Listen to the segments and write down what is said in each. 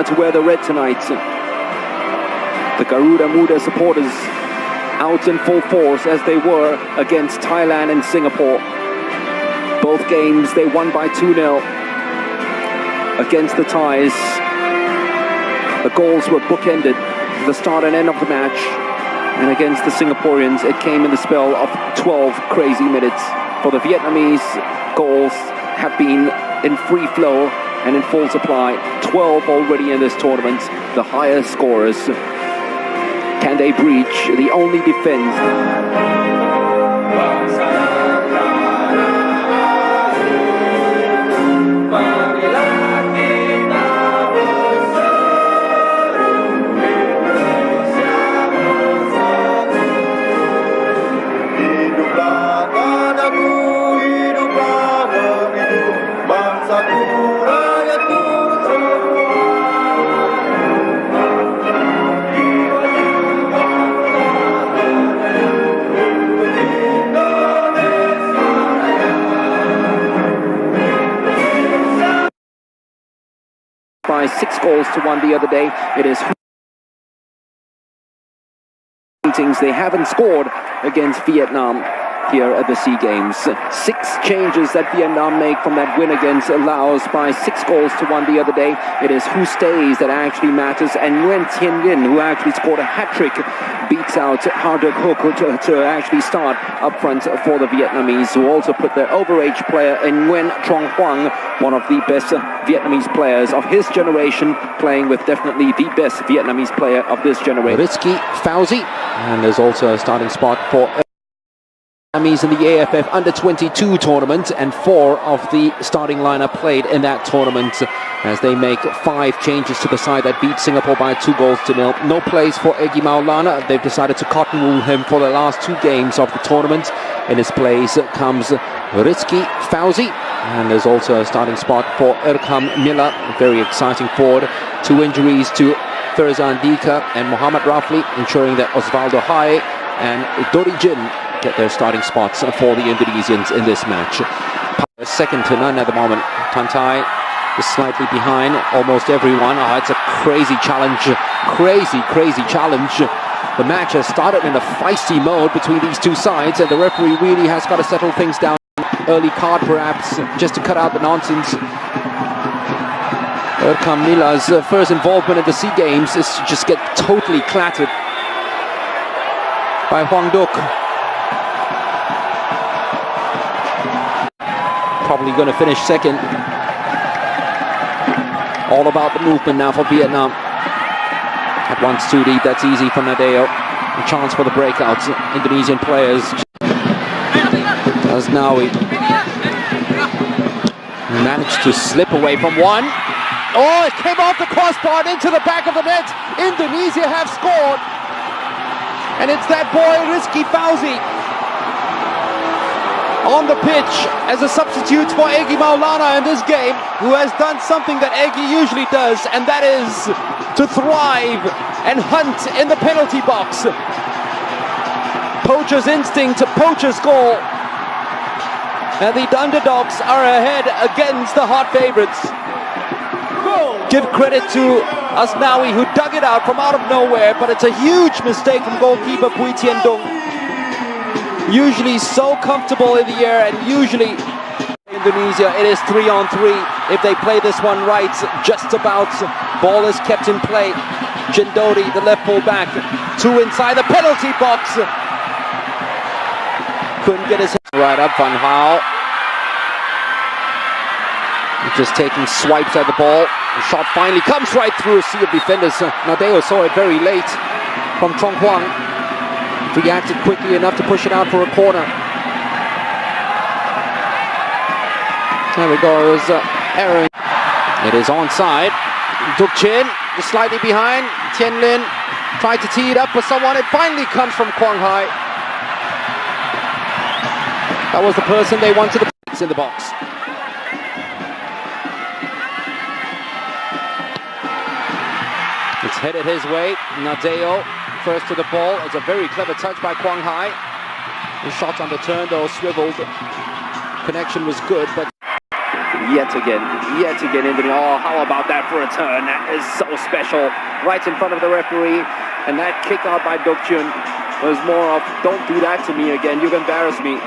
to wear the red tonight. The Garuda Muda supporters out in full force as they were against Thailand and Singapore. Both games they won by 2-0 against the Thais. The goals were bookended at the start and end of the match. And against the Singaporeans, it came in the spell of 12 crazy minutes. For the Vietnamese, goals have been in free flow and in full supply. 12 already in this tournament, the highest scorers. Can they breach the only defense? By 6-1 the other day. It is they haven't scored against Vietnam here at the SEAGAMES. 6 changes that Vietnam make from that win against Laos by 6-1 the other day. It is who stays that actually matters, and Nguyen Thien Linh, who actually scored a hat-trick, beats out Ha Duc Hoc to actually start up front for the Vietnamese, who also put their overage player in Nguyen Trong Hoang, one of the best Vietnamese players of his generation, playing with definitely the best Vietnamese player of this generation. Rizky Fauzi, and there's also a starting spot for Vietnamese in the AFF Under-22 tournament, and 4 of the starting lineup played in that tournament as they make 5 changes to the side that beat Singapore by 2-0. No place for Egy Maulana. They've decided to cotton wool him for the last 2 games of the tournament. In his place comes Rizky Fauzi, and there's also a starting spot for Erkam Miller, a very exciting forward. 2 injuries to Ferzan Dika and Mohammad Rafli, ensuring that Osvaldo Hai and Dori Jin get their starting spots for the Indonesians in this match. Second to none at the moment. Tantai is slightly behind almost everyone. Oh, it's a crazy challenge. Crazy challenge. The match has started in a feisty mode between these two sides, and the referee really has got to settle things down. Early card perhaps, just to cut out the nonsense. Erkam Miller's first involvement in the SEAGAMES is to just get totally clattered by Hoang Duc. Probably going to finish second. All about the movement now for Vietnam. At once too deep, that's easy for Nadeo. A chance for the breakouts. Indonesian players. As now he managed to slip away from one. Oh, it came off the crossbar and into the back of the net. Indonesia have scored. And it's that boy, Rizky Fauzi, on the pitch as a substitute for Egy Maulana in this game, who has done something that Egy usually does, and that is to thrive and hunt in the penalty box. Poacher's instinct, poacher's goal. And the underdogs are ahead against the hot favorites. Give credit to Asnawi, who dug it out from out of nowhere, but it's a huge mistake from goalkeeper Bui Tien Dung. Usually so comfortable in the air, and usually Indonesia, it is 3-on-3. If they play this one right, just about. Ball is kept in play. Jindori, the left full back, 2 inside the penalty box. Couldn't get his head right up. Van Gaal just taking swipes at the ball. The shot finally comes right through a sea of defenders. Nadeo saw it very late from Trong Hoang. Reacted quickly enough to push it out for a corner. There we go, it was Aaron. It is onside. Duc Chin is slightly behind. Thien Linh tried to tee it up for someone. It finally comes from Quang Hai. That was the person they wanted to put in the box. It's headed his way. Nadeo first to the ball. It's a very clever touch by Quang Hai. The shot on the turn though swiveled. Connection was good, but Yet again, Indonesia. Oh, how about that for a turn? That is so special. Right in front of the referee. And that kick out by Dokjun was more of, don't do that to me again, you've embarrassed me.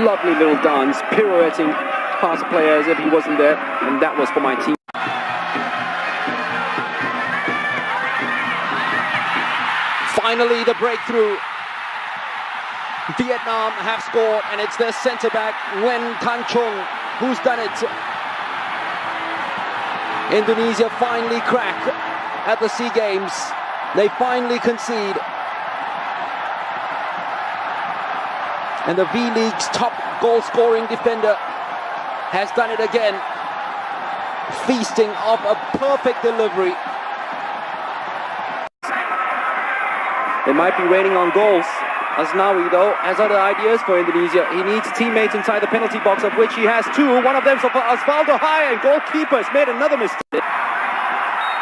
Lovely little dance, pirouetting past the player as if he wasn't there. And that was for my team. Finally, the breakthrough. Vietnam have scored, and it's their centre-back, Nguyen Thanh Trung, who's done it. Indonesia finally crack at the SEA Games. They finally concede. And the V-League's top goal-scoring defender has done it again, feasting off a perfect delivery. It might be raining on goals. Asnawi, though, has other ideas for Indonesia. He needs teammates inside the penalty box, of which he has two. One of them is for Osvaldo Hai, and goalkeeper has made another mistake.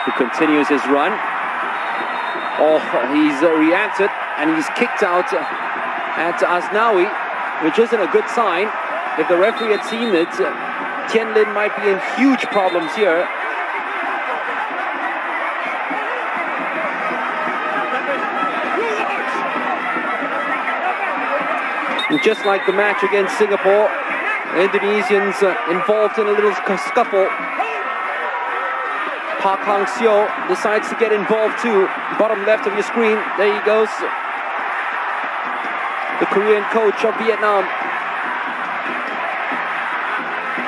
He continues his run. Oh, he's reacted, and he's kicked out at Asnawi, which isn't a good sign. If the referee had seen it, Tianlin might be in huge problems here. And just like the match against Singapore, Indonesians involved in a little scuffle. Park Hang-seo decides to get involved too. Bottom left of your screen, there he goes. The Korean coach of Vietnam.